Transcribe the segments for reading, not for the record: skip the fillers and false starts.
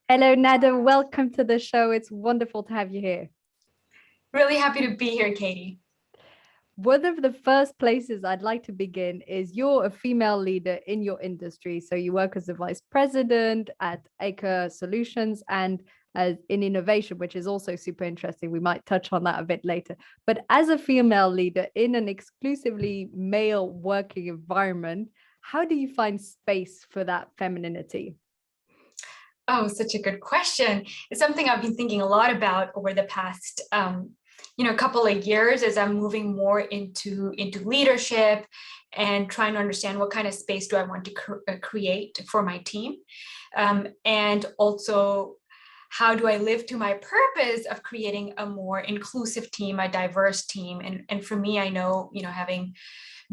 Hello, Nada. Welcome to the show. It's wonderful to have you here. Really happy to be here, Katie. One of the first places I'd like to begin is you're a female leader in your industry. So you work as a vice president at Aker Solutions and as in innovation, which is also super interesting. We might touch on that a bit later. But as a female leader in an exclusively male working environment, how do you find space for that femininity? Oh, such a good question. It's something I've been thinking a lot about over the past, couple of years as I'm moving more into leadership and trying to understand what kind of space do I want to create for my team, and also how do I live to my purpose of creating a more inclusive team, a diverse team. And for me, I know, having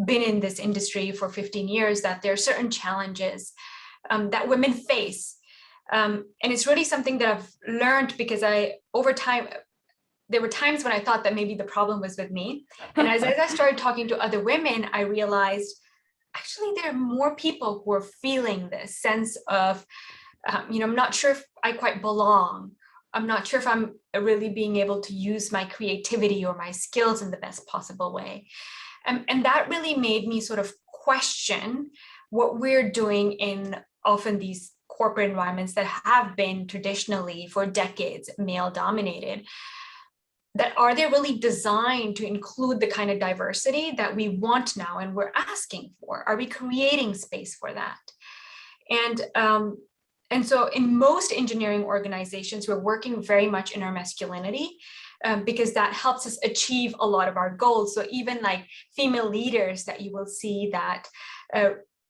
been in this industry for 15 years, that there are certain challenges that women face. And it's really something that I've learned because over time, there were times when I thought that maybe the problem was with me. And as I started talking to other women, I realized actually there are more people who are feeling this sense of, I'm not sure if I quite belong. I'm not sure if I'm really being able to use my creativity or my skills in the best possible way. And that really made me sort of question what we're doing in often these corporate environments that have been traditionally for decades male dominated, that are they really designed to include the kind of diversity that we want now and we're asking for? Are we creating space for that? And so in most engineering organizations, we're working very much in our masculinity, because that helps us achieve a lot of our goals. So even like female leaders that you will see that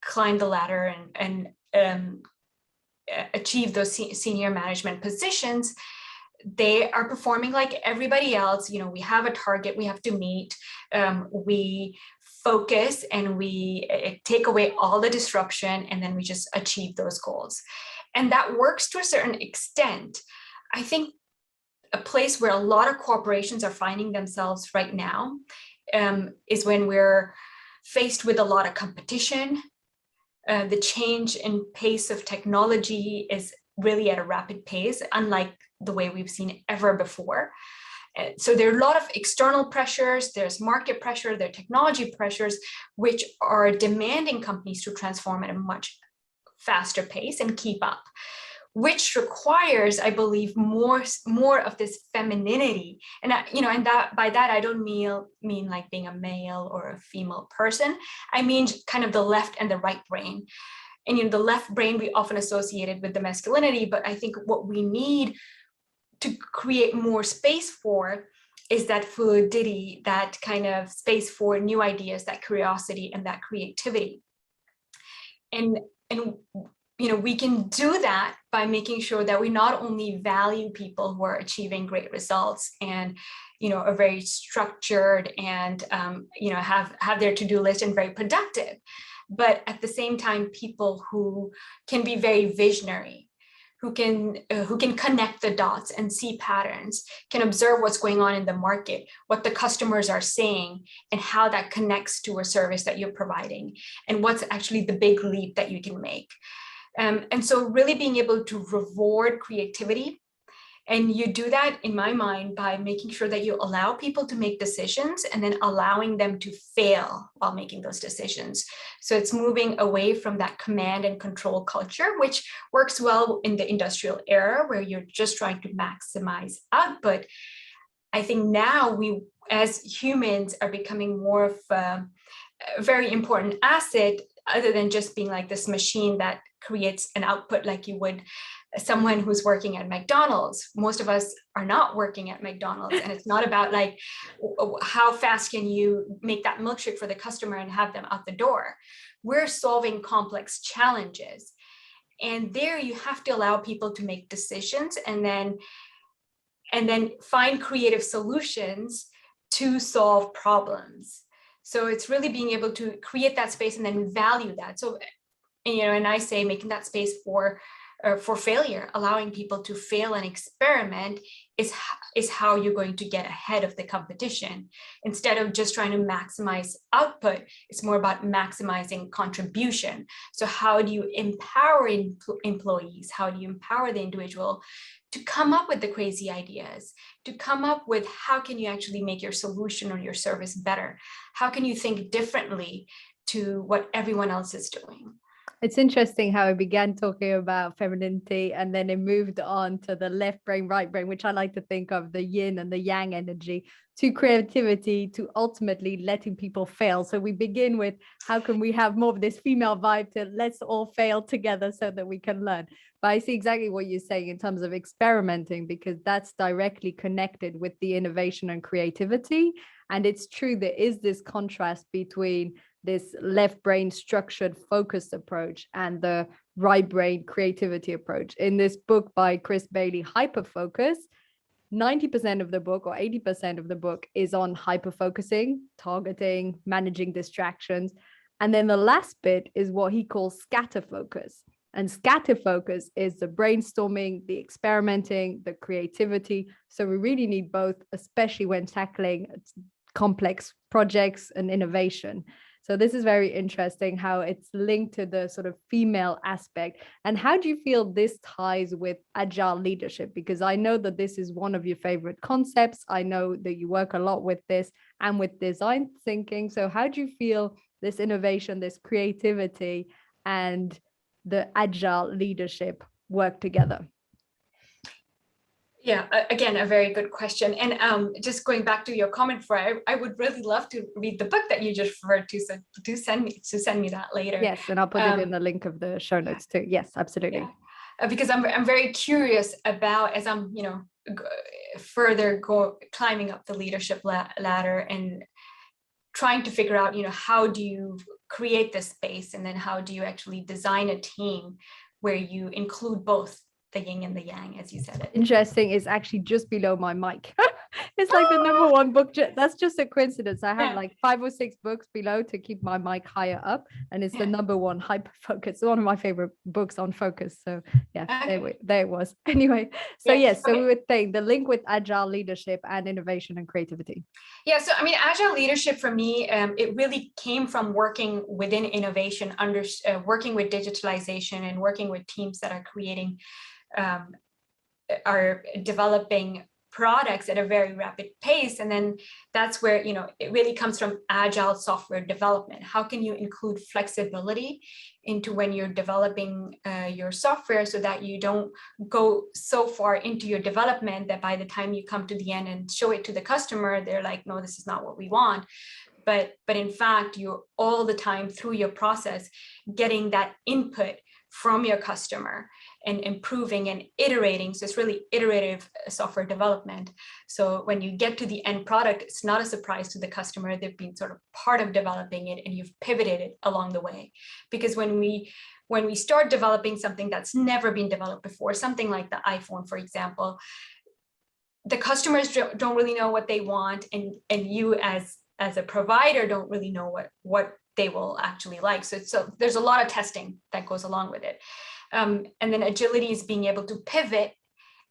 climb the ladder and achieve those senior management positions, they are performing like everybody else. We have a target we have to meet. We focus and we take away all the disruption, and then we just achieve those goals. And that works to a certain extent. I think a place where a lot of corporations are finding themselves right now is when we're faced with a lot of competition. The change in pace of technology is really at a rapid pace, unlike the way we've seen ever before. So there are a lot of external pressures, there's market pressure, there are technology pressures, which are demanding companies to transform at a much faster pace and keep up, which requires, I believe, more of this femininity. And that by that I don't mean like being a male or a female person. I mean kind of the left and the right brain. And the left brain we often associated with the masculinity, but I think what we need to create more space for is that fluidity, that kind of space for new ideas, that curiosity and that creativity. And we can do that by making sure that we not only value people who are achieving great results and are very structured and have their to-do list and very productive, but at the same time people who can be very visionary, who can connect the dots and see patterns, can observe what's going on in the market, what the customers are saying, and how that connects to a service that you're providing, and what's actually the big leap that you can make. And so really being able to reward creativity. And you do that, in my mind, by making sure that you allow people to make decisions and then allowing them to fail while making those decisions. So it's moving away from that command and control culture, which works well in the industrial era where you're just trying to maximize output. I think now we, as humans, are becoming more of a very important asset, other than just being like this machine that creates an output like you would someone who's working at McDonald's. Most of us are not working at McDonald's, and it's not about like how fast can you make that milkshake for the customer and have them out the door. We're solving complex challenges, and there you have to allow people to make decisions and then find creative solutions to solve problems. So it's really being able to create that space and then value that. So, and I say making that space for for failure. Allowing people to fail and experiment is how you're going to get ahead of the competition. Instead of just trying to maximize output, it's more about maximizing contribution. So how do you empower employees? How do you empower the individual to come up with the crazy ideas, to come up with how can you actually make your solution or your service better? How can you think differently to what everyone else is doing? It's interesting how it began talking about femininity and then it moved on to the left brain, right brain, which I like to think of the yin and the yang energy, to creativity, to ultimately letting people fail. So we begin with how can we have more of this female vibe to let's all fail together so that we can learn. But I see exactly what you're saying in terms of experimenting, because that's directly connected with the innovation and creativity. And it's true, there is this contrast between this left brain structured focused approach and the right brain creativity approach. In this book by Chris Bailey, Hyperfocus, 90% of the book or 80% of the book is on hyperfocusing, targeting, managing distractions. And then the last bit is what he calls scatter focus. And scatter focus is the brainstorming, the experimenting, the creativity. So we really need both, especially when tackling complex projects and innovation. So this is very interesting how it's linked to the sort of female aspect. And how do you feel this ties with agile leadership? Because I know that this is one of your favorite concepts. I know that you work a lot with this and with design thinking. So how do you feel this innovation, this creativity, and the agile leadership work together? Yeah, again, a very good question. And just going back to your comment, before, I would really love to read the book that you just referred to. So do send me that later. Yes, and I'll put it in the link of the show notes too. Yes, absolutely. Yeah. Because I'm very curious about, as I'm further climbing up the leadership ladder and trying to figure out how do you create this space, and then how do you actually design a team where you include both the yin and the yang, as you said it. Interesting, is actually just below my mic. It's like the number one book. That's just a coincidence. I have like 5 or 6 books below to keep my mic higher up, and it's the number one, Hyperfocus, one of my favorite books on focus. So yeah, there it was. Anyway, so yes, so we were saying the link with agile leadership and innovation and creativity. Yeah, so I mean, agile leadership for me, it really came from working within innovation, working with digitalization and working with teams that are creating are developing products at a very rapid pace. And then that's where, it really comes from agile software development. How can you include flexibility into when you're developing your software, so that you don't go so far into your development that by the time you come to the end and show it to the customer, they're like, no, this is not what we want. But in fact, you're all the time through your process getting that input from your customer and improving and iterating. So it's really iterative software development. So when you get to the end product, it's not a surprise to the customer. They've been sort of part of developing it, and you've pivoted it along the way. Because when we start developing something that's never been developed before, something like the iPhone, for example, the customers don't really know what they want, and you as a provider don't really know what they will actually like. So there's a lot of testing that goes along with it. And then agility is being able to pivot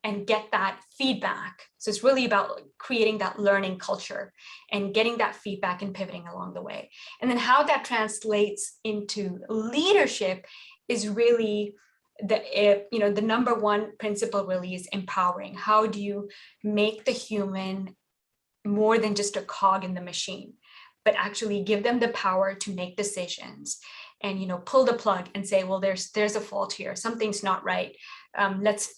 and get that feedback. So it's really about creating that learning culture and getting that feedback and pivoting along the way. And then how that translates into leadership is really the number one principle really is empowering. How do you make the human more than just a cog in the machine, but actually give them the power to make decisions and pull the plug and say, well, there's a fault here, something's not right, let's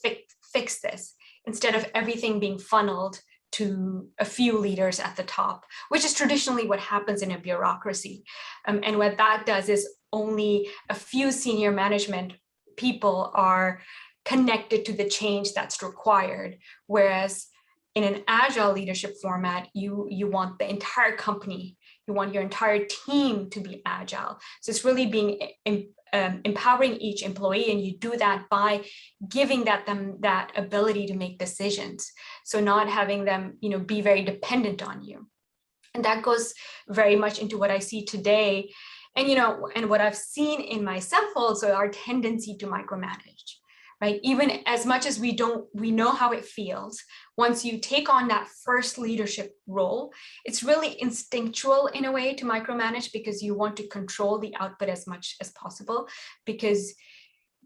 fix this, instead of everything being funneled to a few leaders at the top, which is traditionally what happens in a bureaucracy. And what that does is only a few senior management people are connected to the change that's required, whereas in an agile leadership format, you want the entire company, you want your entire team to be agile. So it's really being empowering each employee, and you do that by giving them that ability to make decisions. So not having them, be very dependent on you. And that goes very much into what I see today, and and what I've seen in myself also, our tendency to micromanage. right? Even as much as we know how it feels, once you take on that first leadership role, it's really instinctual in a way to micromanage, because you want to control the output as much as possible, because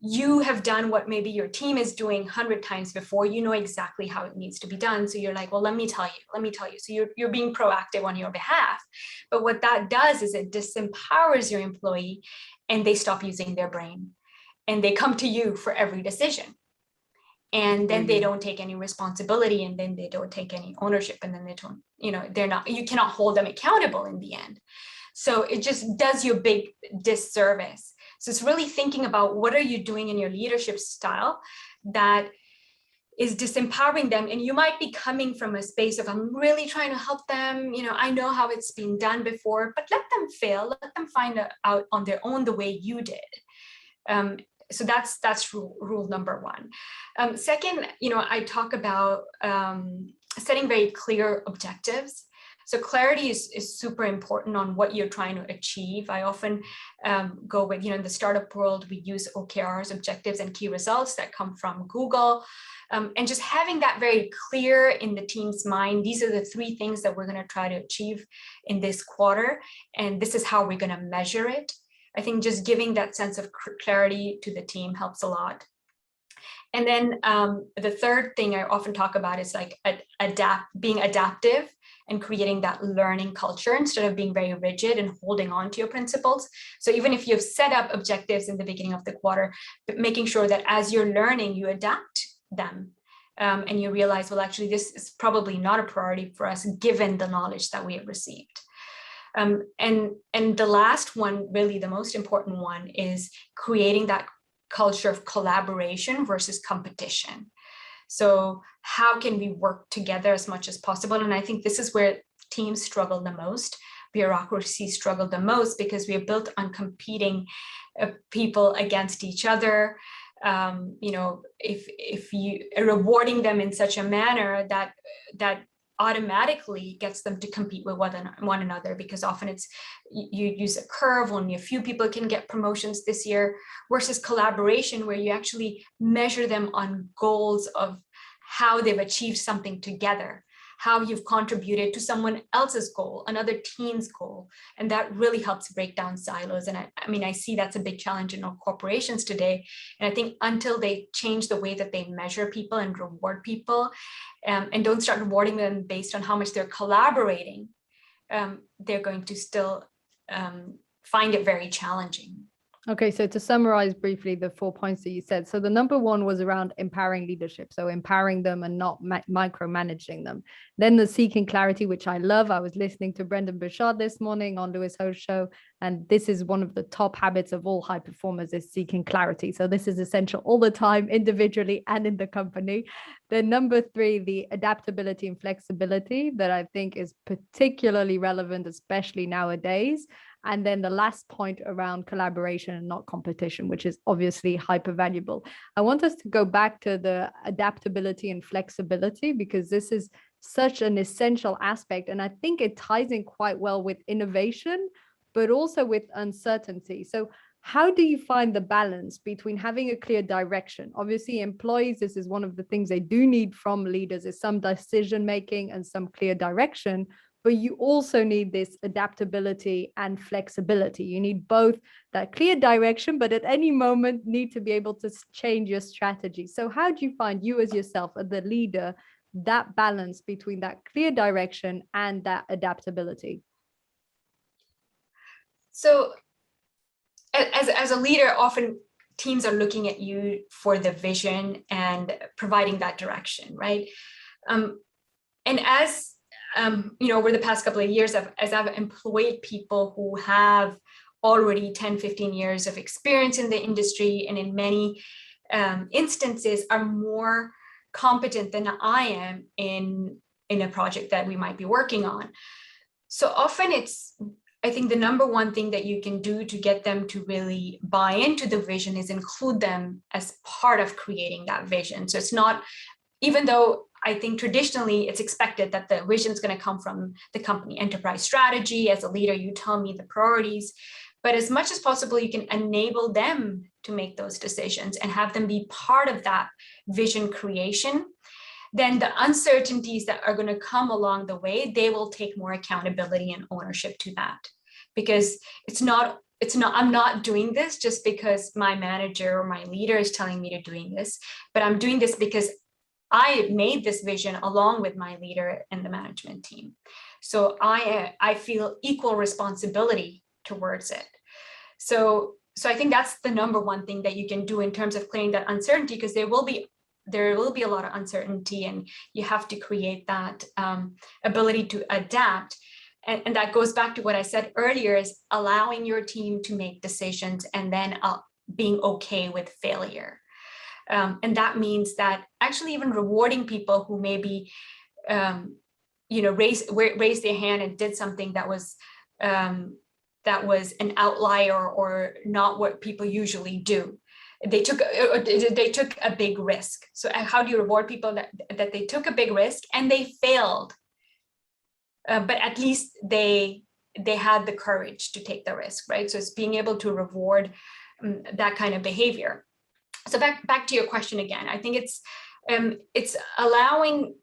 you have done what maybe your team is doing 100 times before. You know exactly how it needs to be done. So you're like, well, let me tell you. So you're being proactive on your behalf. But what that does is it disempowers your employee, and they stop using their brain, and they come to you for every decision. And then they don't take any responsibility, and then they don't take any ownership, and then they don't, you cannot hold them accountable in the end. So it just does you a big disservice. So it's really thinking about what are you doing in your leadership style that is disempowering them. And you might be coming from a space of, I'm really trying to help them. I know how it's been done before, but let them fail. Let them find out on their own the way you did. So that's rule number one. Second, I talk about setting very clear objectives. So clarity is super important on what you're trying to achieve. I often go with, in the startup world, we use OKRs, objectives and key results, that come from Google. And just having that very clear in the team's mind, these are the 3 things that we're going to try to achieve in this quarter, and this is how we're going to measure it. I think just giving that sense of clarity to the team helps a lot. And then the third thing I often talk about is like being adaptive and creating that learning culture instead of being very rigid and holding on to your principles. So even if you've set up objectives in the beginning of the quarter, but making sure that as you're learning, you adapt them. And you realize, well, actually, this is probably not a priority for us given the knowledge that we have received. And the last one, really the most important one, is creating that culture of collaboration versus competition. So how can we work together as much as possible? And I think this is where teams struggle the most. Bureaucracy struggle the most, because we are built on competing people against each other. If you are rewarding them in such a manner that automatically gets them to compete with one another, because often you use a curve, only a few people can get promotions this year, versus collaboration, where you actually measure them on goals of how they've achieved something together, how you've contributed to someone else's goal, another team's goal. And that really helps break down silos. And I see that's a big challenge in our corporations today. And I think until they change the way that they measure people and reward people, and don't start rewarding them based on how much they're collaborating, they're going to still find it very challenging. Okay, so to summarize briefly the 4 points that you said. So the number 1 was around empowering leadership. So empowering them and not micromanaging them. Then the seeking clarity, which I love. I was listening to Brendan Burchard this morning on Lewis Ho's show. And this is one of the top habits of all high performers, is seeking clarity. So this is essential all the time, individually and in the company. Then number 3, the adaptability and flexibility, that I think is particularly relevant, especially nowadays. And then the last point around collaboration and not competition, which is obviously hyper valuable. I want us to go back to the adaptability and flexibility, because this is such an essential aspect. And I think it ties in quite well with innovation, but also with uncertainty. So how do you find the balance between having a clear direction? Obviously, employees, this is one of the things they do need from leaders, is some decision making and some clear direction. But you also need this adaptability and flexibility. You need both that clear direction, but at any moment need to be able to change your strategy. So how do you find, you as yourself, as the leader, that balance between that clear direction and that adaptability? So as a leader, often teams are looking at you for the vision and providing that direction, right? And as over the past couple of years, as I've employed people who have already 10, 15 years of experience in the industry, and in many instances are more competent than I am in a project that we might be working on. So often I think the number 1 thing that you can do to get them to really buy into the vision is include them as part of creating that vision. So it's not, even though I think traditionally it's expected that the vision is going to come from the company enterprise strategy. As a leader, you tell me the priorities, but as much as possible, you can enable them to make those decisions and have them be part of that vision creation. Then the uncertainties that are going to come along the way, they will take more accountability and ownership to that. Because I'm not doing this just because my manager or my leader is telling me to doing this, but I'm doing this because I made this vision along with my leader and the management team. So I feel equal responsibility towards it. So I think that's the number one thing that you can do in terms of clearing that uncertainty, because there will be a lot of uncertainty, and you have to create that ability to adapt. And that goes back to what I said earlier, is allowing your team to make decisions and then being okay with failure. And that means that actually even rewarding people who maybe raised their hand and did something that was an outlier or not what people usually do. They took a big risk. So how do you reward people that they took a big risk and they failed? But at least they had the courage to take the risk, right? So it's being able to reward that kind of behavior. So back to your question again, I think it's allowing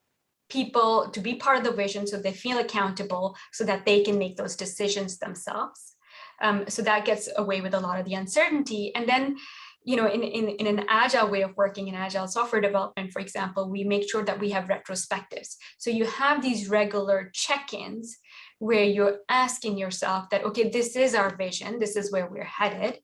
people to be part of the vision so they feel accountable, so that they can make those decisions themselves. So that gets away with a lot of the uncertainty. And then, in an agile way of working, in agile software development, for example, we make sure that we have retrospectives. So you have these regular check-ins where you're asking yourself that, okay, this is our vision, this is where we're headed.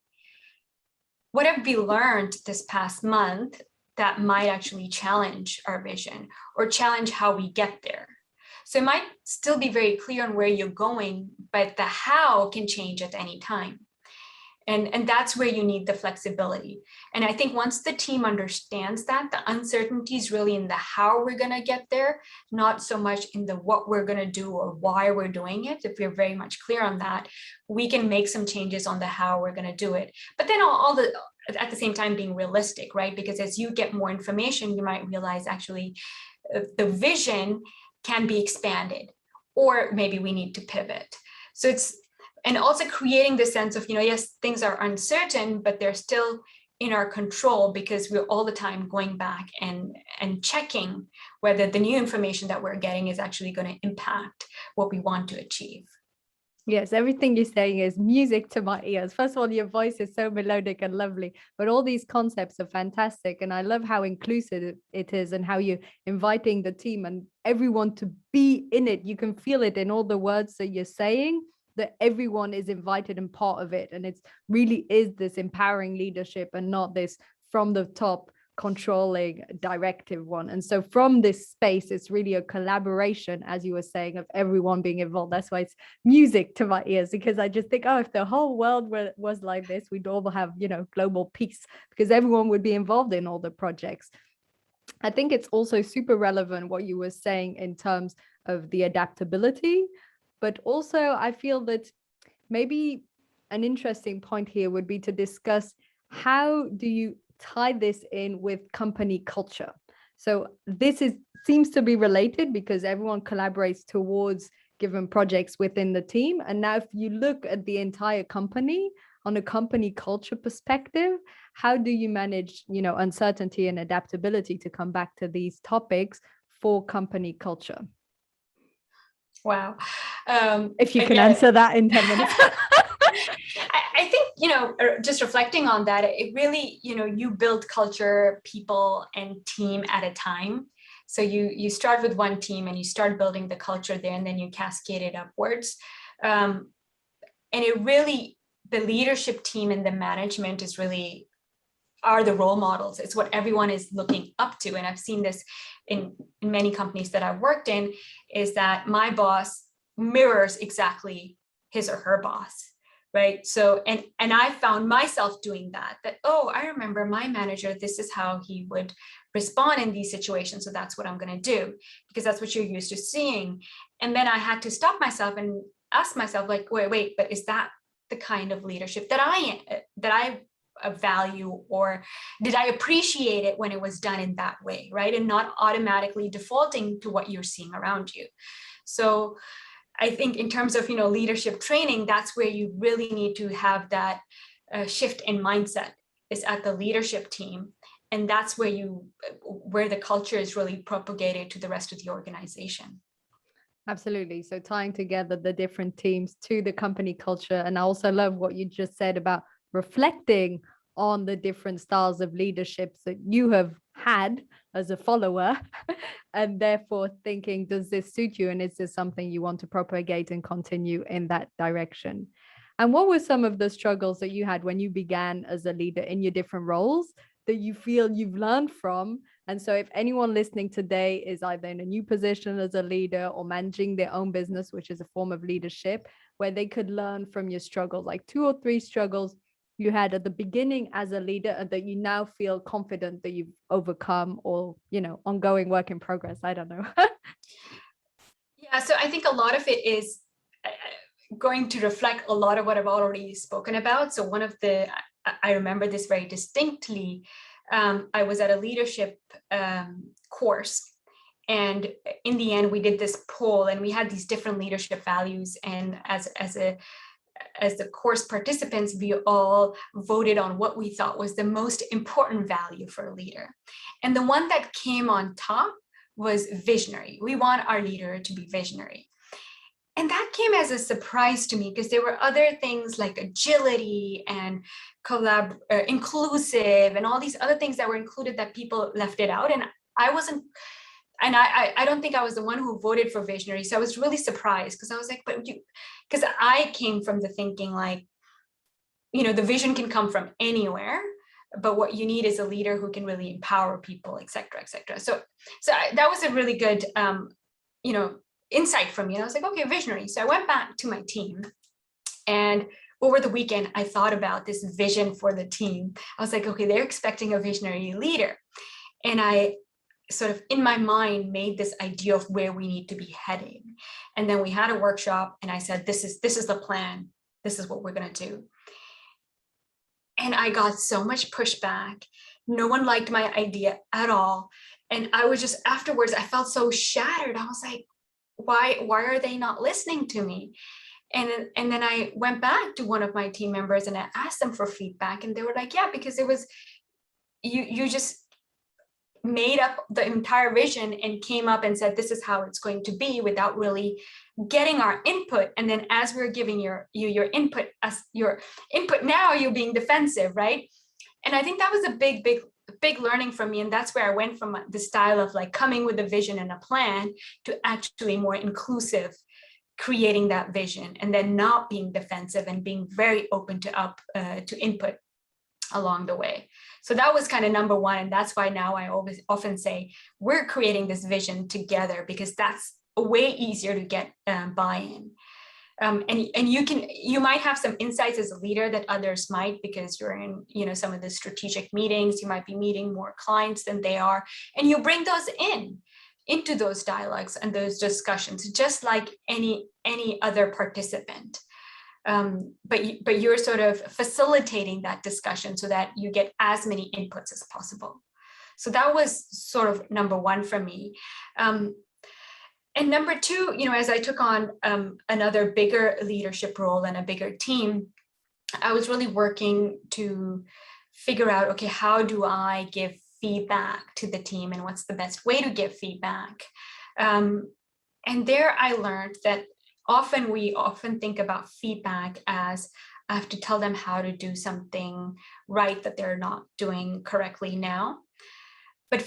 What have we learned this past month that might actually challenge our vision or challenge how we get there? So it might still be very clear on where you're going, but the how can change at any time. And that's where you need the flexibility. And I think once the team understands that, the uncertainty is really in the how we're going to get there, not so much in the what we're going to do or why we're doing it. If we're very much clear on that, we can make some changes on the how we're going to do it. But then at the same time being realistic, right? Because as you get more information, you might realize actually the vision can be expanded, or maybe we need to pivot. So and also creating the sense of, yes, things are uncertain, but they're still in our control, because we're all the time going back and checking whether the new information that we're getting is actually going to impact what we want to achieve. Yes, everything you're saying is music to my ears. First of all, your voice is so melodic and lovely, but all these concepts are fantastic. And I love how inclusive it is and how you're inviting the team and everyone to be in it. You can feel it in all the words that you're saying, that everyone is invited and part of it. And it's really is this empowering leadership and not this from the top controlling directive one. And so from this space, it's really a collaboration, as you were saying, of everyone being involved. That's why it's music to my ears, because I just think, if the whole world was like this, we'd all have, global peace, because everyone would be involved in all the projects. I think it's also super relevant what you were saying in terms of the adaptability, but also I feel that maybe an interesting point here would be to discuss how do you tie this in with company culture. So this seems to be related because everyone collaborates towards given projects within the team. And now if you look at the entire company on a company culture perspective, how do you manage, uncertainty and adaptability, to come back to these topics for company culture? Wow. If you can answer that in 10 minutes. I think, just reflecting on that, it really, you build culture, people, and team at a time. So you start with one team and you start building the culture there, and then you cascade it upwards. And it really, the leadership team and the management are the role models. It's what everyone is looking up to. And I've seen this in many companies that I've worked in, is that my boss mirrors exactly his or her boss, right? So, and I found myself doing that, I remember my manager, this is how he would respond in these situations. So that's what I'm going to do, because that's what you're used to seeing. And then I had to stop myself and ask myself, like, wait, but is that the kind of leadership that I value, or did I appreciate it when it was done in that way, right? And not automatically defaulting to what you're seeing around you. So I think in terms of, leadership training, that's where you really need to have that shift in mindset, is at the leadership team. And that's where the culture is really propagated to the rest of the organization. Absolutely. So tying together the different teams to the company culture. And I also love what you just said about reflecting on the different styles of leaderships that you have had as a follower, and therefore thinking, does this suit you? And is this something you want to propagate and continue in that direction? And what were some of the struggles that you had when you began as a leader in your different roles that you feel you've learned from? And so if anyone listening today is either in a new position as a leader or managing their own business, which is a form of leadership, where they could learn from your struggles, like 2 or 3 struggles you had at the beginning as a leader and that you now feel confident that you've overcome, or, ongoing work in progress. I don't know. Yeah, so I think a lot of it is going to reflect a lot of what I've already spoken about. So I remember this very distinctly. I was at a leadership course, and in the end we did this poll, and we had these different leadership values, and as the course participants, we all voted on what we thought was the most important value for a leader. And the one that came on top was visionary. We want our leader to be visionary. And that came as a surprise to me, because there were other things like agility and inclusive and all these other things that were included that people left it out. And I wasn't, and I don't think I was the one who voted for visionary. So I was really surprised, because I was like, because I came from the thinking like, the vision can come from anywhere, but what you need is a leader who can really empower people, et cetera, et cetera. So that was a really good, insight from me. And I was like, okay, visionary. So I went back to my team, and over the weekend, I thought about this vision for the team. I was like, okay, they're expecting a visionary leader. And I sort of in my mind made this idea of where we need to be heading. And then we had a workshop, and I said, this is the plan. This is what we're going to do. And I got so much pushback. No one liked my idea at all. And I was just, afterwards, I felt so shattered. I was like, why are they not listening to me? And then I went back to one of my team members and I asked them for feedback, and they were like, yeah, because it was, you just made up the entire vision and came up and said, this is how it's going to be, without really getting our input. And then as we're giving your input, now you're being defensive, right? And I think that was a big learning from me. And that's where I went from the style of like coming with a vision and a plan to actually more inclusive, creating that vision, and then not being defensive and being very open to input along the way. So that was kind of number one. And that's why now I often say we're creating this vision together, because that's way easier to get buy-in. And you might have some insights as a leader that others might, because you're in, some of the strategic meetings, you might be meeting more clients than they are, and you bring those into those dialogues and those discussions, just like any other participant. But you're sort of facilitating that discussion so that you get as many inputs as possible. So that was sort of number one for me. And number two, as I took on another bigger leadership role and a bigger team, I was really working to figure out, okay, how do I give feedback to the team, and what's the best way to give feedback? And there I learned that we often think about feedback as I have to tell them how to do something right that they're not doing correctly now. But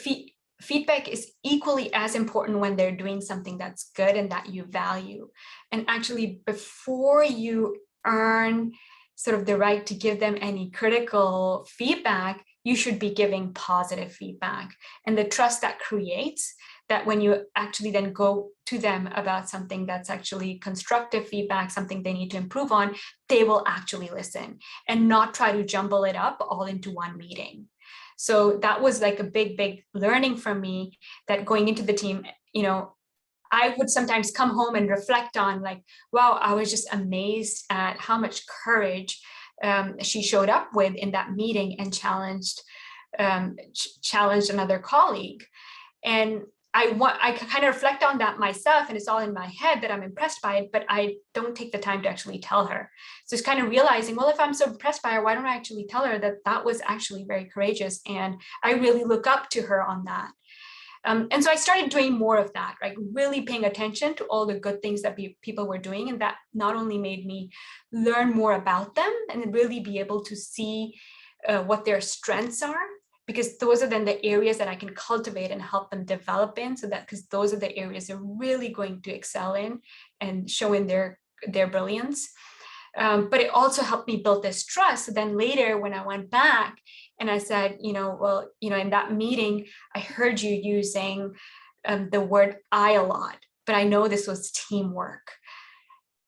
feedback is equally as important when they're doing something that's good and that you value. And actually, before you earn sort of the right to give them any critical feedback, you should be giving positive feedback. And the trust that creates, that when you actually then go to them about something that's actually constructive feedback, something they need to improve on, they will actually listen and not try to jumble it up all into one meeting. So that was like a big learning from me, that going into the team, I would sometimes come home and reflect on like, wow, I was just amazed at how much courage she showed up with in that meeting and challenged another colleague. And I can kind of reflect on that myself, and it's all in my head that I'm impressed by it, but I don't take the time to actually tell her. So it's kind of realizing, well, if I'm so impressed by her, why don't I actually tell her that that was actually very courageous, and I really look up to her on that. And so I started doing more of that, right? Really paying attention to all the good things that people were doing, and that not only made me learn more about them and really be able to see what their strengths are, because those are then the areas that I can cultivate and help them develop in, so that because those are the areas they're really going to excel in and show in their brilliance. But it also helped me build this trust. So then later when I went back and I said, well, in that meeting, I heard you using the word I a lot, but I know this was teamwork.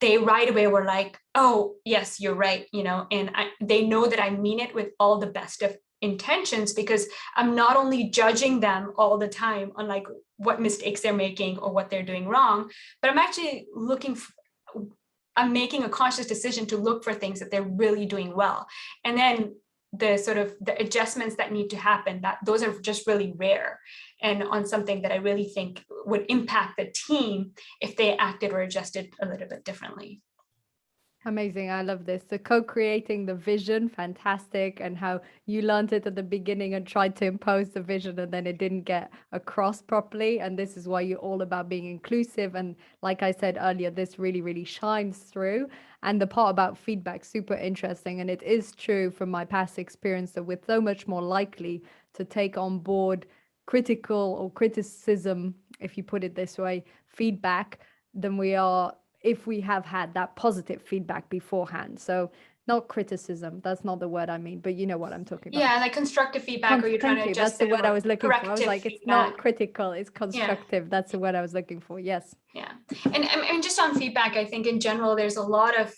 They right away were like, oh, yes, you're right, and they know that I mean it with all the best of intentions, because I'm not only judging them all the time on like what mistakes they're making or what they're doing wrong, but I'm actually I'm making a conscious decision to look for things that they're really doing well. And then the sort of the adjustments that need to happen, that those are just really rare, and on something that I really think would impact the team if they acted or adjusted a little bit differently. Amazing. I love this. So co-creating the vision, fantastic. And how you learned it at the beginning and tried to impose the vision and then it didn't get across properly. And this is why you're all about being inclusive. And like I said earlier, this really, really shines through. And the part about feedback, super interesting. And it is true from my past experience that we're so much more likely to take on board critical or criticism, if you put it this way, feedback, than we are if we have had that positive feedback beforehand. So not criticism, that's not the word I mean, but you know what I'm talking about. Yeah, like constructive feedback, or you're trying to adjust. That's the word I was looking for. I was like, it's not critical, it's constructive. Yeah. That's the word I was looking for. Yes. Yeah. And just on feedback, I think in general, there's a lot of,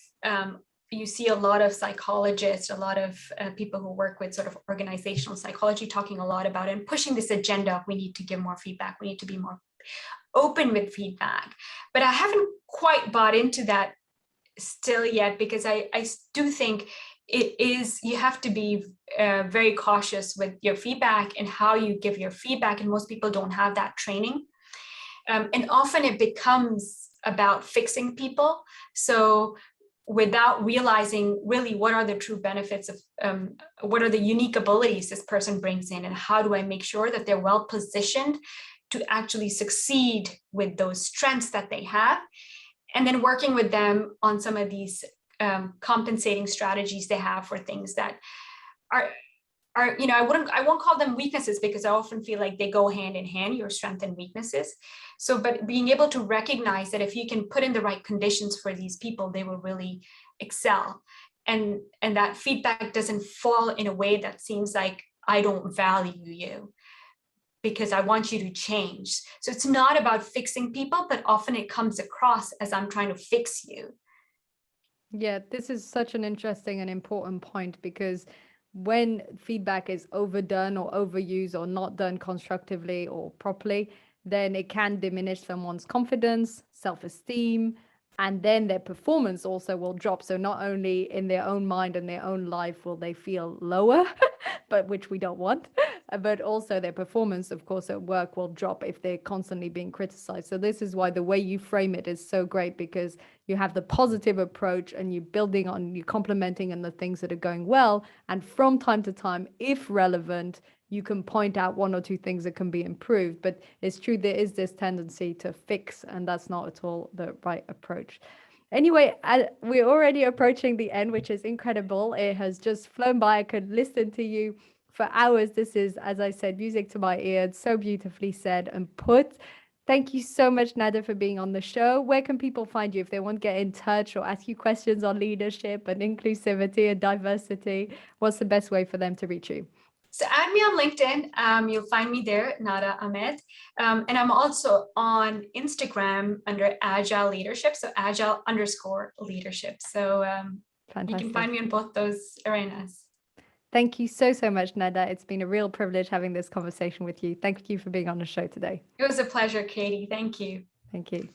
you see a lot of psychologists, a lot of people who work with sort of organizational psychology talking a lot about it and pushing this agenda of we need to give more feedback, we need to be more open with feedback. But I haven't quite bought into that still yet, because I do think it is, you have to be very cautious with your feedback and how you give your feedback, and most people don't have that training. And often it becomes about fixing people. So without realizing really what are the true benefits of, what are the unique abilities this person brings in, and how do I make sure that they're well positioned to actually succeed with those strengths that they have, and then working with them on some of these compensating strategies they have for things that are I won't call them weaknesses, because I often feel like they go hand in hand, your strengths and weaknesses. So, but being able to recognize that if you can put in the right conditions for these people, they will really excel. And that feedback doesn't fall in a way that seems like I don't value you, because I want you to change. So it's not about fixing people, but often it comes across as I'm trying to fix you. Yeah, this is such an interesting and important point, because when feedback is overdone or overused or not done constructively or properly, then it can diminish someone's confidence, self-esteem, and then their performance also will drop. So not only in their own mind and their own life will they feel lower, but which we don't want, but also their performance, of course, at work will drop if they're constantly being criticized. So this is why the way you frame it is so great, because you have the positive approach and you're building on, you're complimenting on the things that are going well. And from time to time, if relevant, you can point out one or two things that can be improved. But it's true, there is this tendency to fix, and that's not at all the right approach. Anyway, we're already approaching the end, which is incredible. It has just flown by. I could listen to you for hours. This is, as I said, music to my ear. It's so beautifully said and put. Thank you so much, Nada, for being on the show. Where can people find you if they want to get in touch or ask you questions on leadership and inclusivity and diversity? What's the best way for them to reach you? So add me on LinkedIn. You'll find me there, Nada Ahmed. And I'm also on Instagram under Agile Leadership, so Agile_leadership. So you can find me in both those arenas. Thank you so much, Nada. It's been a real privilege having this conversation with you. Thank you for being on the show today. It was a pleasure, Katie. Thank you. Thank you.